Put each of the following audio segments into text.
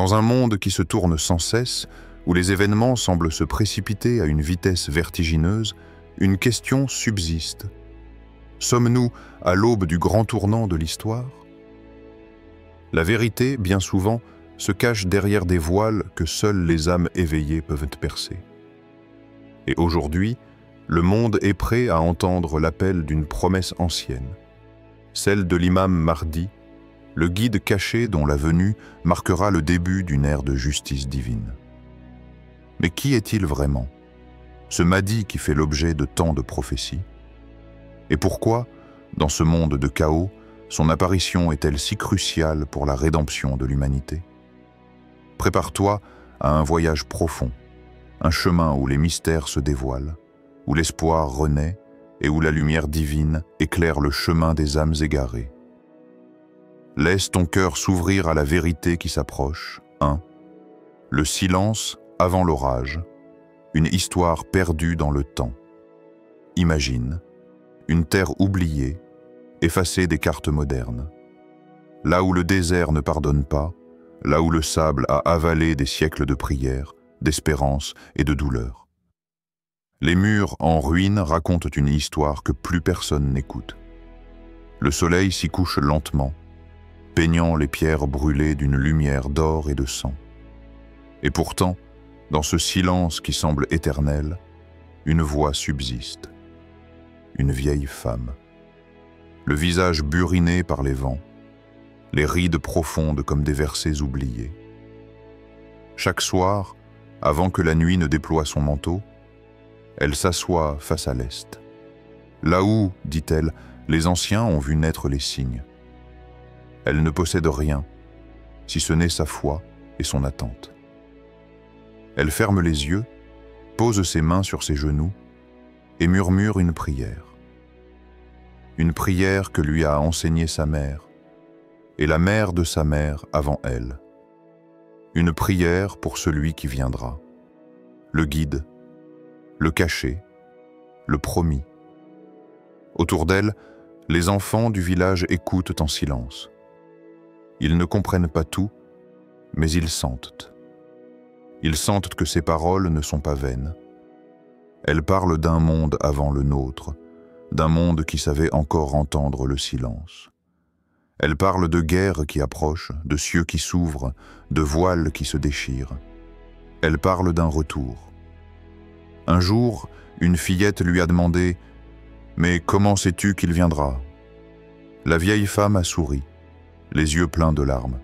Dans un monde qui se tourne sans cesse, où les événements semblent se précipiter à une vitesse vertigineuse, une question subsiste. Sommes-nous à l'aube du grand tournant de l'histoire? La vérité, bien souvent, se cache derrière des voiles que seules les âmes éveillées peuvent percer. Et aujourd'hui, le monde est prêt à entendre l'appel d'une promesse ancienne, celle de l'imam Mahdi, le guide caché dont la venue marquera le début d'une ère de justice divine. Mais qui est-il vraiment, ce Mahdi qui fait l'objet de tant de prophéties? Et pourquoi, dans ce monde de chaos, son apparition est-elle si cruciale pour la rédemption de l'humanité? Prépare-toi à un voyage profond, un chemin où les mystères se dévoilent, où l'espoir renaît et où la lumière divine éclaire le chemin des âmes égarées. Laisse ton cœur s'ouvrir à la vérité qui s'approche. 1. Le silence avant l'orage, une histoire perdue dans le temps. Imagine, une terre oubliée, effacée des cartes modernes. Là où le désert ne pardonne pas, là où le sable a avalé des siècles de prières, d'espérance et de douleur. Les murs en ruine racontent une histoire que plus personne n'écoute. Le soleil s'y couche lentement, peignant les pierres brûlées d'une lumière d'or et de sang. Et pourtant, dans ce silence qui semble éternel, une voix subsiste. Une vieille femme. Le visage buriné par les vents, les rides profondes comme des versets oubliés. Chaque soir, avant que la nuit ne déploie son manteau, elle s'assoit face à l'est. Là où, dit-elle, les anciens ont vu naître les signes. Elle ne possède rien, si ce n'est sa foi et son attente. Elle ferme les yeux, pose ses mains sur ses genoux et murmure une prière. Une prière que lui a enseignée sa mère, et la mère de sa mère avant elle. Une prière pour celui qui viendra, le guide, le caché, le promis. Autour d'elle, les enfants du village écoutent en silence. Ils ne comprennent pas tout, mais ils sentent. Ils sentent que ces paroles ne sont pas vaines. Elles parlent d'un monde avant le nôtre, d'un monde qui savait encore entendre le silence. Elles parlent de guerres qui approchent, de cieux qui s'ouvrent, de voiles qui se déchirent. Elles parlent d'un retour. Un jour, une fillette lui a demandé « Mais comment sais-tu qu'il viendra ?» La vieille femme a souri, les yeux pleins de larmes,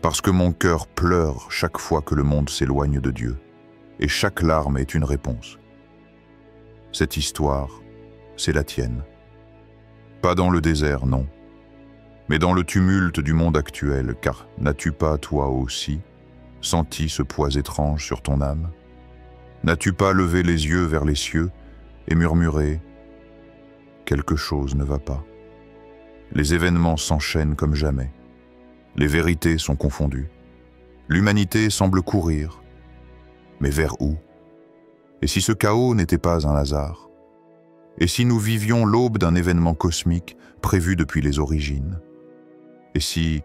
parce que mon cœur pleure chaque fois que le monde s'éloigne de Dieu, et chaque larme est une réponse. Cette histoire, c'est la tienne. Pas dans le désert, non, mais dans le tumulte du monde actuel, car n'as-tu pas, toi aussi, senti ce poids étrange sur ton âme? N'as-tu pas levé les yeux vers les cieux et murmuré « Quelque chose ne va pas ». Les événements s'enchaînent comme jamais. Les vérités sont confondues. L'humanité semble courir. Mais vers où? Et si ce chaos n'était pas un hasard? Et si nous vivions l'aube d'un événement cosmique prévu depuis les origines? Et si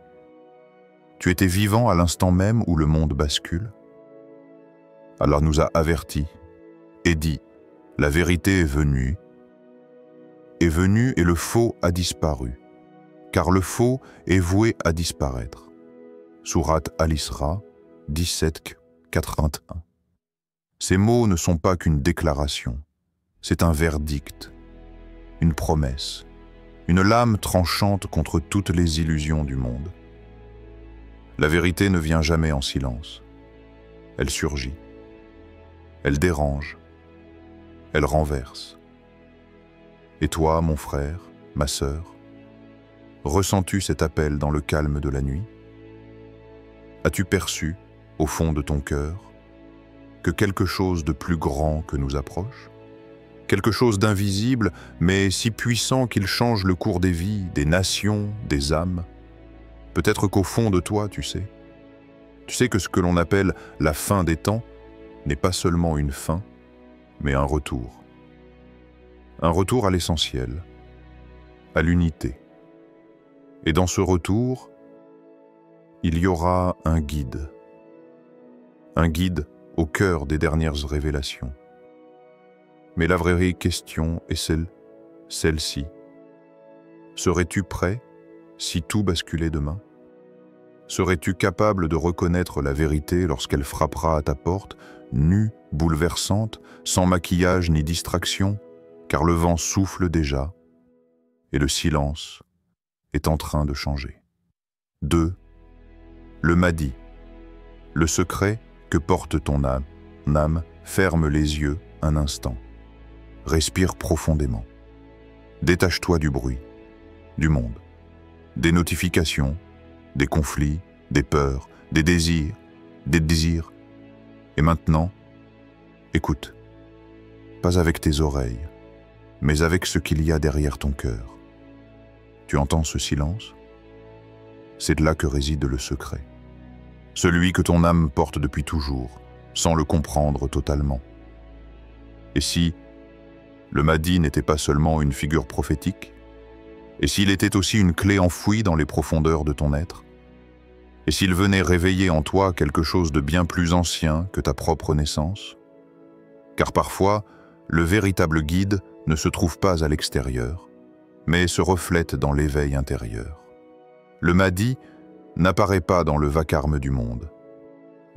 tu étais vivant à l'instant même où le monde bascule? Alors nous a avertis et dit, la vérité est venue et le faux a disparu, car le faux est voué à disparaître. Sourate Al-Isra 17:81. Ces mots ne sont pas qu'une déclaration, c'est un verdict, une promesse, une lame tranchante contre toutes les illusions du monde. La vérité ne vient jamais en silence. Elle surgit. Elle dérange. Elle renverse. Et toi, mon frère, ma sœur, ressens-tu cet appel dans le calme de la nuit? As-tu perçu, au fond de ton cœur, que quelque chose de plus grand que nous approche? Quelque chose d'invisible, mais si puissant qu'il change le cours des vies, des nations, des âmes? Peut-être qu'au fond de toi, tu sais que ce que l'on appelle la fin des temps n'est pas seulement une fin, mais un retour. Un retour à l'essentiel, à l'unité. Et dans ce retour, il y aura un guide, un guide au cœur des dernières révélations. Mais la vraie question est celle-ci. Serais-tu prêt si tout basculait demain? Serais-tu capable de reconnaître la vérité lorsqu'elle frappera à ta porte, nue, bouleversante, sans maquillage ni distraction, car le vent souffle déjà et le silence est en train de changer. 2. Le Mahdi. Le secret que porte ton âme, ferme les yeux un instant. Respire profondément. Détache-toi du bruit, du monde, des notifications, des conflits, des peurs, des désirs. Et maintenant, écoute, pas avec tes oreilles, mais avec ce qu'il y a derrière ton cœur. Tu entends ce silence? C'est de là que réside le secret. Celui que ton âme porte depuis toujours, sans le comprendre totalement. Et si le Mahdi n'était pas seulement une figure prophétique? Et s'il était aussi une clé enfouie dans les profondeurs de ton être? Et s'il venait réveiller en toi quelque chose de bien plus ancien que ta propre naissance? Car parfois, le véritable guide ne se trouve pas à l'extérieur, mais se reflète dans l'éveil intérieur. Le Mahdi n'apparaît pas dans le vacarme du monde.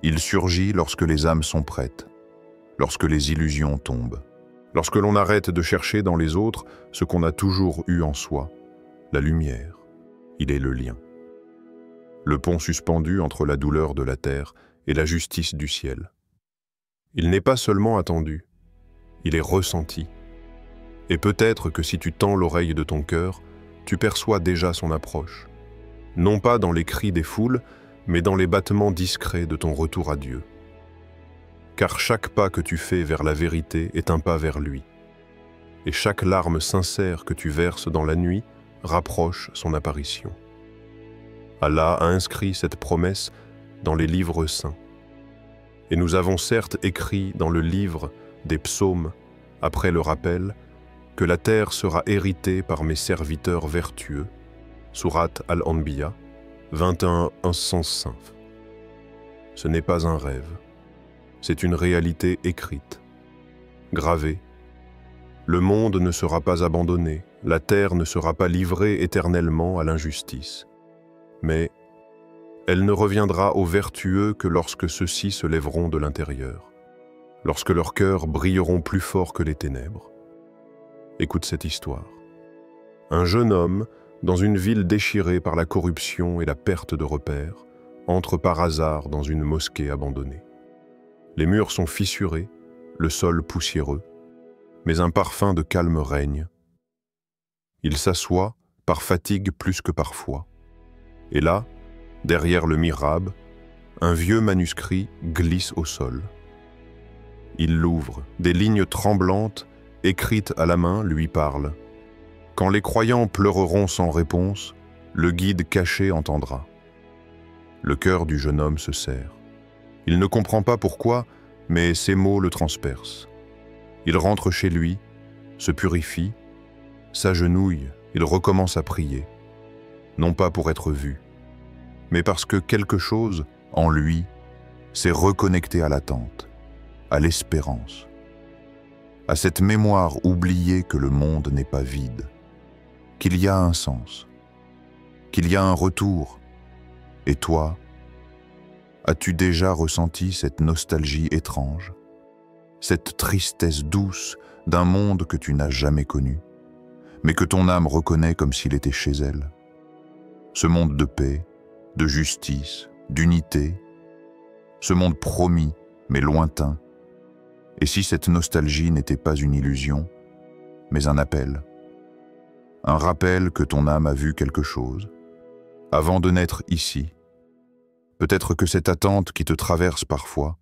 Il surgit lorsque les âmes sont prêtes, lorsque les illusions tombent, lorsque l'on arrête de chercher dans les autres ce qu'on a toujours eu en soi, la lumière. Il est le lien. Le pont suspendu entre la douleur de la terre et la justice du ciel. Il n'est pas seulement attendu, il est ressenti. Et peut-être que si tu tends l'oreille de ton cœur, tu perçois déjà son approche. Non pas dans les cris des foules, mais dans les battements discrets de ton retour à Dieu. Car chaque pas que tu fais vers la vérité est un pas vers lui. Et chaque larme sincère que tu verses dans la nuit rapproche son apparition. Allah a inscrit cette promesse dans les livres saints. Et nous avons certes écrit dans le livre des psaumes, après le rappel, que la terre sera héritée par mes serviteurs vertueux, Sourate Al-Anbiya, 21-105. Ce n'est pas un rêve, c'est une réalité écrite, gravée. Le monde ne sera pas abandonné, la terre ne sera pas livrée éternellement à l'injustice. Mais elle ne reviendra aux vertueux que lorsque ceux-ci se lèveront de l'intérieur, lorsque leurs cœurs brilleront plus fort que les ténèbres. Écoute cette histoire. Un jeune homme, dans une ville déchirée par la corruption et la perte de repères, entre par hasard dans une mosquée abandonnée. Les murs sont fissurés, le sol poussiéreux, mais un parfum de calme règne. Il s'assoit, par fatigue plus que par foi. Et là, derrière le mihrab, un vieux manuscrit glisse au sol. Il l'ouvre, des lignes tremblantes, écrites à la main, lui parlent. Quand les croyants pleureront sans réponse, le guide caché entendra. Le cœur du jeune homme se serre. Il ne comprend pas pourquoi, mais ces mots le transpercent. Il rentre chez lui, se purifie, s'agenouille, il recommence à prier. Non pas pour être vu, mais parce que quelque chose, en lui, s'est reconnecté à l'attente, à l'espérance, à cette mémoire oubliée que le monde n'est pas vide, qu'il y a un sens, qu'il y a un retour. Et toi, as-tu déjà ressenti cette nostalgie étrange, cette tristesse douce d'un monde que tu n'as jamais connu, mais que ton âme reconnaît comme s'il était chez elle? Ce monde de paix, de justice, d'unité, ce monde promis, mais lointain. Et si cette nostalgie n'était pas une illusion, mais un appel? Un rappel que ton âme a vu quelque chose, avant de naître ici. Peut-être que cette attente qui te traverse parfois,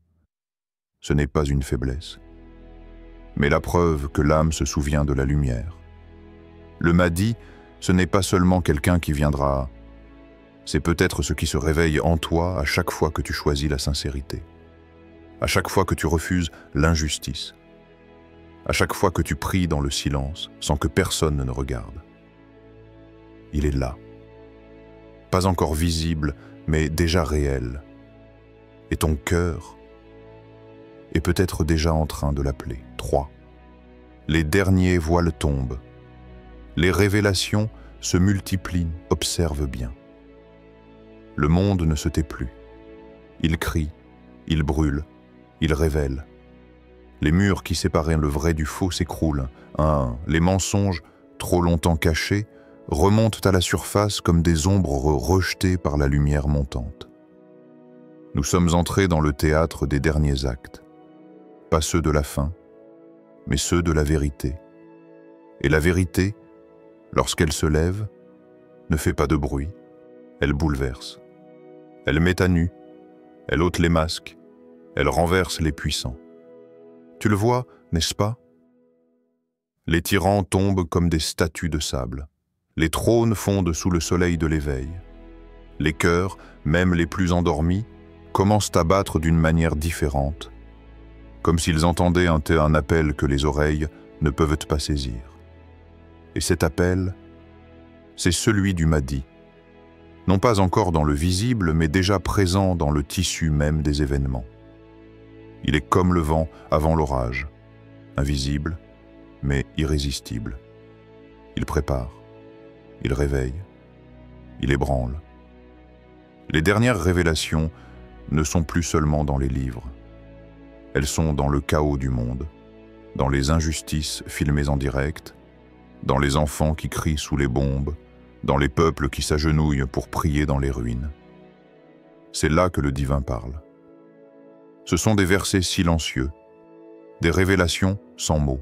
ce n'est pas une faiblesse, mais la preuve que l'âme se souvient de la lumière. Le Mahdi, ce n'est pas seulement quelqu'un qui viendra, c'est peut-être ce qui se réveille en toi à chaque fois que tu choisis la sincérité, à chaque fois que tu refuses l'injustice, à chaque fois que tu pries dans le silence sans que personne ne regarde. Il est là, pas encore visible, mais déjà réel. Et ton cœur, est peut-être déjà en train de l'appeler. 3. Les derniers voiles tombent. Les révélations se multiplient, observe bien. Le monde ne se tait plus. Il crie, il brûle, il révèle. Les murs qui séparaient le vrai du faux s'écroulent, un à un. Les mensonges, trop longtemps cachés, remontent à la surface comme des ombres rejetées par la lumière montante. Nous sommes entrés dans le théâtre des derniers actes, pas ceux de la fin, mais ceux de la vérité. Et la vérité, lorsqu'elle se lève, ne fait pas de bruit, elle bouleverse. Elle met à nu, elle ôte les masques, elle renverse les puissants. Tu le vois, n'est-ce pas? Les tyrans tombent comme des statues de sable. Les trônes fondent sous le soleil de l'éveil. Les cœurs, même les plus endormis, commencent à battre d'une manière différente, comme s'ils entendaient un appel que les oreilles ne peuvent pas saisir. Et cet appel, c'est celui du Mahdi, non pas encore dans le visible, mais déjà présent dans le tissu même des événements. Il est comme le vent avant l'orage, invisible, mais irrésistible. Il prépare, il réveille, il ébranle. Les dernières révélations ne sont plus seulement dans les livres. Elles sont dans le chaos du monde, dans les injustices filmées en direct, dans les enfants qui crient sous les bombes, dans les peuples qui s'agenouillent pour prier dans les ruines. C'est là que le divin parle. Ce sont des versets silencieux, des révélations sans mots.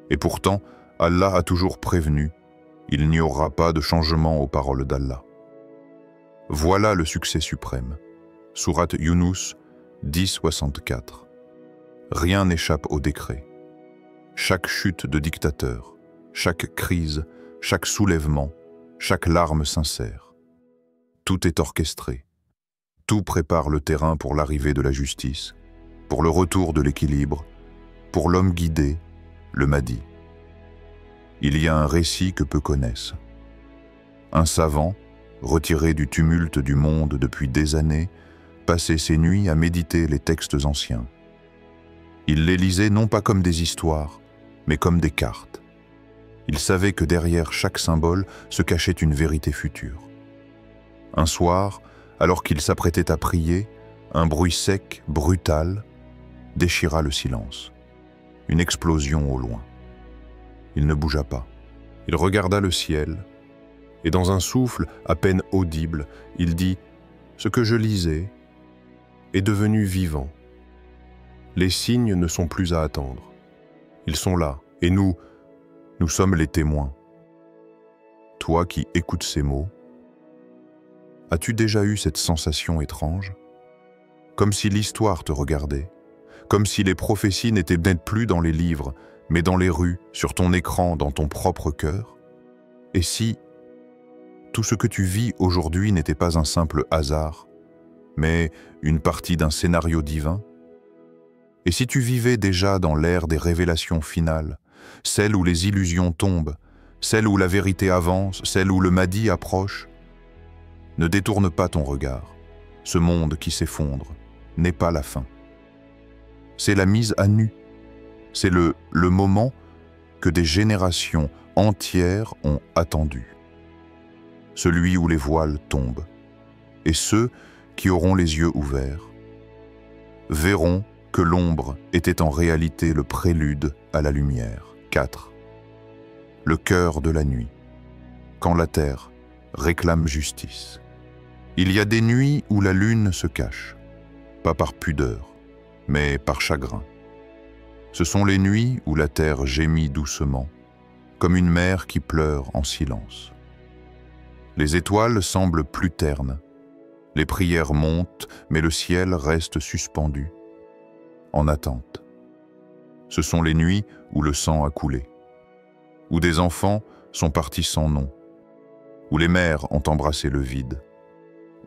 Et pourtant, Allah a toujours prévenu, il n'y aura pas de changement aux paroles d'Allah. Voilà le succès suprême. Sourate Yunus 10:64. Rien n'échappe au décret. Chaque chute de dictateur, chaque crise, chaque soulèvement, chaque larme sincère. Tout est orchestré. Tout prépare le terrain pour l'arrivée de la justice, pour le retour de l'équilibre, pour l'homme guidé, le Mahdi. Il y a un récit que peu connaissent. Un savant, retiré du tumulte du monde depuis des années, passait ses nuits à méditer les textes anciens. Il les lisait non pas comme des histoires, mais comme des cartes. Il savait que derrière chaque symbole se cachait une vérité future. Un soir, alors qu'il s'apprêtait à prier, un bruit sec, brutal, déchira le silence. Une explosion au loin. Il ne bougea pas. Il regarda le ciel, et dans un souffle à peine audible, il dit « Ce que je lisais est devenu vivant. Les signes ne sont plus à attendre. Ils sont là, et nous sommes les témoins. » Toi qui écoutes ces mots, as-tu déjà eu cette sensation étrange? Comme si l'histoire te regardait, comme si les prophéties n'étaient peut-être plus dans les livres, mais dans les rues, sur ton écran, dans ton propre cœur? Et si tout ce que tu vis aujourd'hui n'était pas un simple hasard, mais une partie d'un scénario divin? Et si tu vivais déjà dans l'ère des révélations finales, celle où les illusions tombent, celle où la vérité avance, celle où le Mahdi approche? Ne détourne pas ton regard. Ce monde qui s'effondre n'est pas la fin. C'est la mise à nu. C'est le moment que des générations entières ont attendu. Celui où les voiles tombent. Et ceux qui auront les yeux ouverts verront que l'ombre était en réalité le prélude à la lumière. 4. Le cœur de la nuit. Quand la terre réclame justice. Il y a des nuits où la lune se cache, pas par pudeur, mais par chagrin. Ce sont les nuits où la terre gémit doucement, comme une mère qui pleure en silence. Les étoiles semblent plus ternes, les prières montent, mais le ciel reste suspendu, en attente. Ce sont les nuits où le sang a coulé, où des enfants sont partis sans nom, où les mères ont embrassé le vide,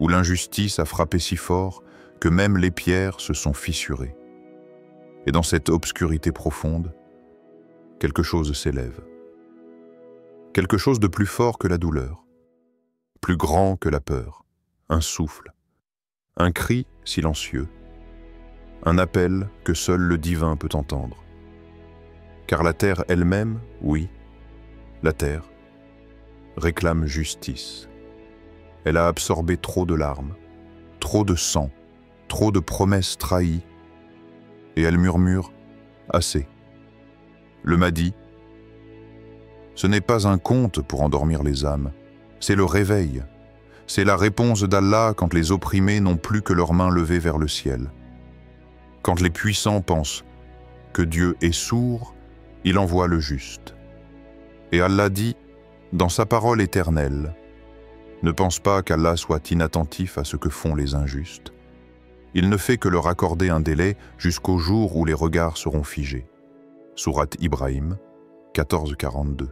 où l'injustice a frappé si fort que même les pierres se sont fissurées. Et dans cette obscurité profonde, quelque chose s'élève. Quelque chose de plus fort que la douleur, plus grand que la peur, un souffle, un cri silencieux, un appel que seul le divin peut entendre. Car la terre elle-même, oui, la terre, réclame justice. Elle a absorbé trop de larmes, trop de sang, trop de promesses trahies, et elle murmure « Assez ». Le Mahdi, ce n'est pas un conte pour endormir les âmes, c'est le réveil, c'est la réponse d'Allah quand les opprimés n'ont plus que leurs mains levées vers le ciel. Quand les puissants pensent que Dieu est sourd, il envoie le juste. Et Allah dit, dans sa parole éternelle, ne pense pas qu'Allah soit inattentif à ce que font les injustes. Il ne fait que leur accorder un délai jusqu'au jour où les regards seront figés. Sourate Ibrahim, 14-42.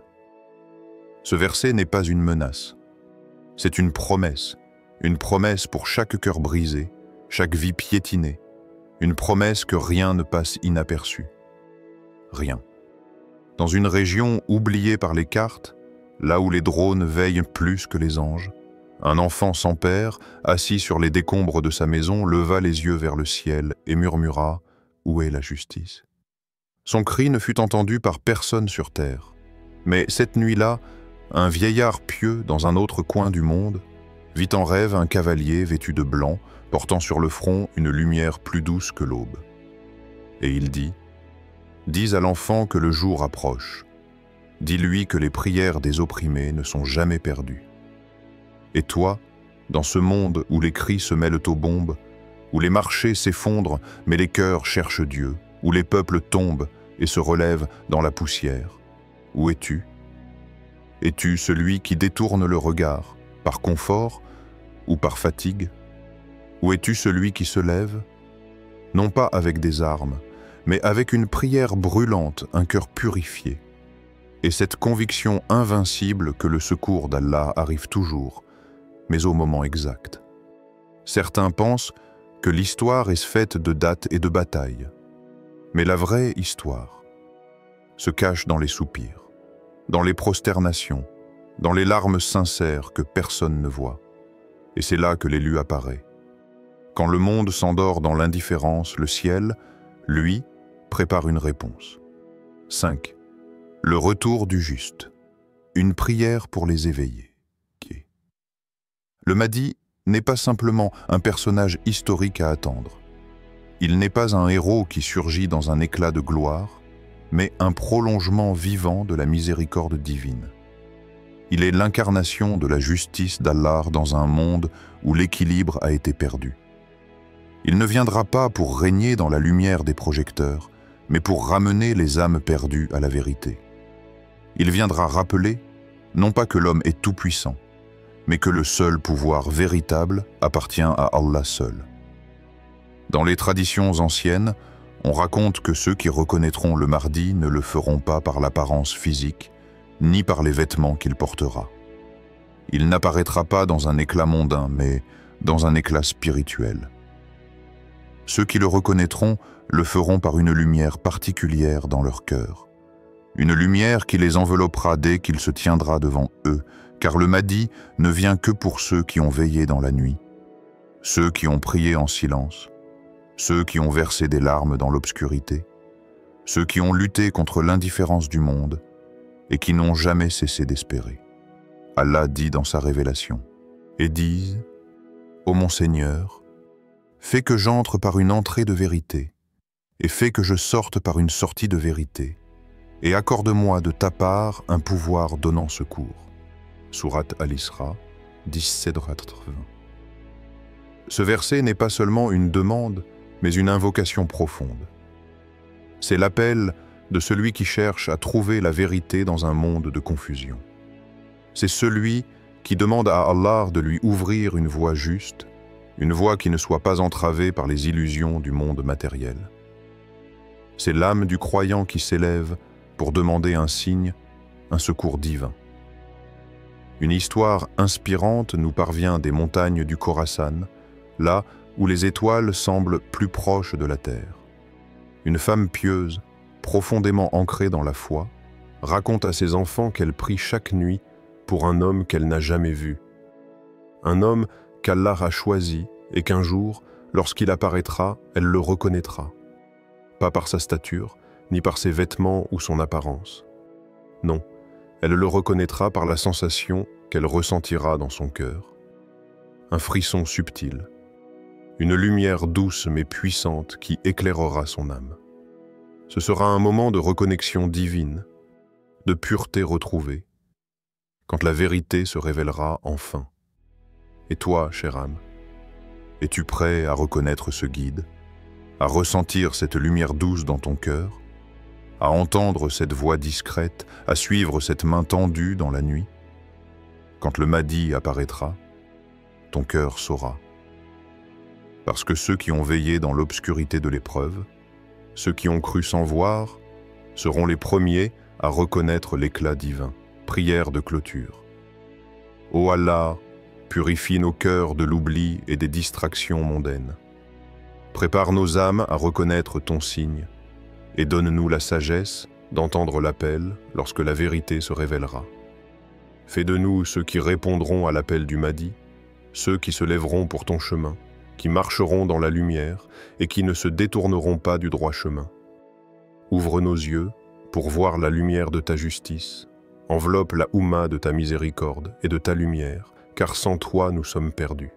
Ce verset n'est pas une menace. C'est une promesse pour chaque cœur brisé, chaque vie piétinée, une promesse que rien ne passe inaperçu. Rien. Dans une région oubliée par les cartes, là où les drones veillent plus que les anges, un enfant sans père, assis sur les décombres de sa maison, leva les yeux vers le ciel et murmura « Où est la justice ?» Son cri ne fut entendu par personne sur terre. Mais cette nuit-là, un vieillard pieux dans un autre coin du monde vit en rêve un cavalier vêtu de blanc, portant sur le front une lumière plus douce que l'aube. Et il dit « Dis à l'enfant que le jour approche. Dis-lui que les prières des opprimés ne sont jamais perdues. Et toi, dans ce monde où les cris se mêlent aux bombes, où les marchés s'effondrent mais les cœurs cherchent Dieu, où les peuples tombent et se relèvent dans la poussière, où es-tu? Es-tu celui qui détourne le regard, par confort ou par fatigue? Ou es-tu celui qui se lève, non pas avec des armes, mais avec une prière brûlante, un cœur purifié, et cette conviction invincible que le secours d'Allah arrive toujours, mais au moment exact. Certains pensent que l'histoire est faite de dates et de batailles, mais la vraie histoire se cache dans les soupirs, dans les prosternations, dans les larmes sincères que personne ne voit. Et c'est là que l'élu apparaît. Quand le monde s'endort dans l'indifférence, le ciel, lui, prépare une réponse. 5. Le retour du juste. Une prière pour les éveillés. Le Mahdi n'est pas simplement un personnage historique à attendre. Il n'est pas un héros qui surgit dans un éclat de gloire, mais un prolongement vivant de la miséricorde divine. Il est l'incarnation de la justice d'Allah dans un monde où l'équilibre a été perdu. Il ne viendra pas pour régner dans la lumière des projecteurs, mais pour ramener les âmes perdues à la vérité. Il viendra rappeler, non pas que l'homme est tout-puissant, mais que le seul pouvoir véritable appartient à Allah seul. Dans les traditions anciennes, on raconte que ceux qui reconnaîtront le Mahdi ne le feront pas par l'apparence physique, ni par les vêtements qu'il portera. Il n'apparaîtra pas dans un éclat mondain, mais dans un éclat spirituel. Ceux qui le reconnaîtront le feront par une lumière particulière dans leur cœur. Une lumière qui les enveloppera dès qu'il se tiendra devant eux, car le Mahdi ne vient que pour ceux qui ont veillé dans la nuit, ceux qui ont prié en silence, ceux qui ont versé des larmes dans l'obscurité, ceux qui ont lutté contre l'indifférence du monde et qui n'ont jamais cessé d'espérer. Allah dit dans sa révélation, « Et disent, ô mon Seigneur, fais que j'entre par une entrée de vérité, et fais que je sorte par une sortie de vérité, et accorde-moi de ta part un pouvoir donnant secours. » Sourate Al-Isra, 17-80. Ce verset n'est pas seulement une demande, mais une invocation profonde. C'est l'appel de celui qui cherche à trouver la vérité dans un monde de confusion. C'est celui qui demande à Allah de lui ouvrir une voie juste, une voie qui ne soit pas entravée par les illusions du monde matériel. C'est l'âme du croyant qui s'élève pour demander un signe, un secours divin. Une histoire inspirante nous parvient des montagnes du Khorasan, là où les étoiles semblent plus proches de la terre. Une femme pieuse, profondément ancrée dans la foi, raconte à ses enfants qu'elle prie chaque nuit pour un homme qu'elle n'a jamais vu. Un homme qu'Allah a choisi et qu'un jour, Lorsqu'il apparaîtra, elle le reconnaîtra, pas par sa stature, ni par ses vêtements ou son apparence. Non, elle le reconnaîtra par la sensation qu'elle ressentira dans son cœur. Un frisson subtil, une lumière douce mais puissante qui éclairera son âme. Ce sera un moment de reconnexion divine, de pureté retrouvée, quand la vérité se révélera enfin. Et toi, chère âme, es-tu prêt à reconnaître ce guide, à ressentir cette lumière douce dans ton cœur, à entendre cette voix discrète, à suivre cette main tendue dans la nuit? Quand le Mahdi apparaîtra, ton cœur saura. Parce que ceux qui ont veillé dans l'obscurité de l'épreuve, ceux qui ont cru sans voir, seront les premiers à reconnaître l'éclat divin. Prière de clôture. Ô Allah, purifie nos cœurs de l'oubli et des distractions mondaines. Prépare nos âmes à reconnaître ton signe et donne-nous la sagesse d'entendre l'appel lorsque la vérité se révélera. Fais de nous ceux qui répondront à l'appel du Mahdi, ceux qui se lèveront pour ton chemin, qui marcheront dans la lumière et qui ne se détourneront pas du droit chemin. Ouvre nos yeux pour voir la lumière de ta justice. Enveloppe la Oumma de ta miséricorde et de ta lumière, car sans toi nous sommes perdus.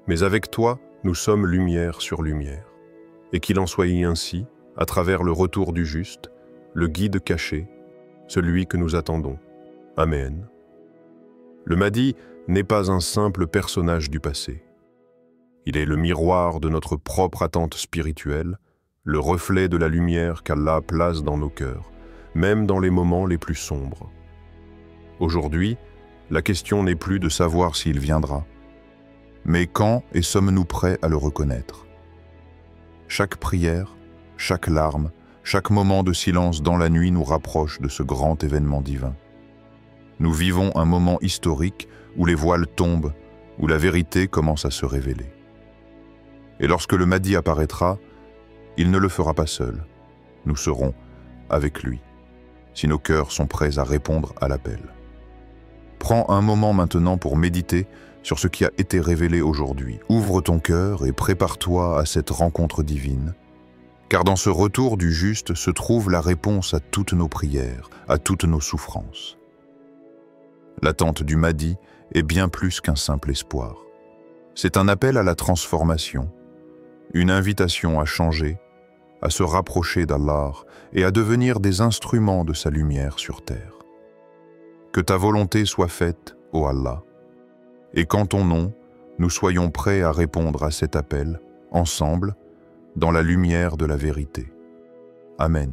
Mais avec toi, nous sommes lumière sur lumière. Et qu'il en soit ainsi, à travers le retour du juste, le guide caché, celui que nous attendons. Amen. Le Mahdi n'est pas un simple personnage du passé. Il est le miroir de notre propre attente spirituelle, le reflet de la lumière qu'Allah place dans nos cœurs, même dans les moments les plus sombres. Aujourd'hui, la question n'est plus de savoir s'il viendra, mais quand et sommes-nous prêts à le reconnaître? Chaque prière, chaque larme, chaque moment de silence dans la nuit nous rapproche de ce grand événement divin. Nous vivons un moment historique où les voiles tombent, où la vérité commence à se révéler. Et lorsque le Mahdi apparaîtra, il ne le fera pas seul. Nous serons avec lui, si nos cœurs sont prêts à répondre à l'appel. Prends un moment maintenant pour méditer sur ce qui a été révélé aujourd'hui. Ouvre ton cœur et prépare-toi à cette rencontre divine, car dans ce retour du juste se trouve la réponse à toutes nos prières, à toutes nos souffrances. L'attente du Mahdi est bien plus qu'un simple espoir. C'est un appel à la transformation, une invitation à changer, à se rapprocher d'Allah et à devenir des instruments de sa lumière sur terre. Que ta volonté soit faite, ô Allah, et qu'en ton nom, nous soyons prêts à répondre à cet appel, ensemble, dans la lumière de la vérité. Amen.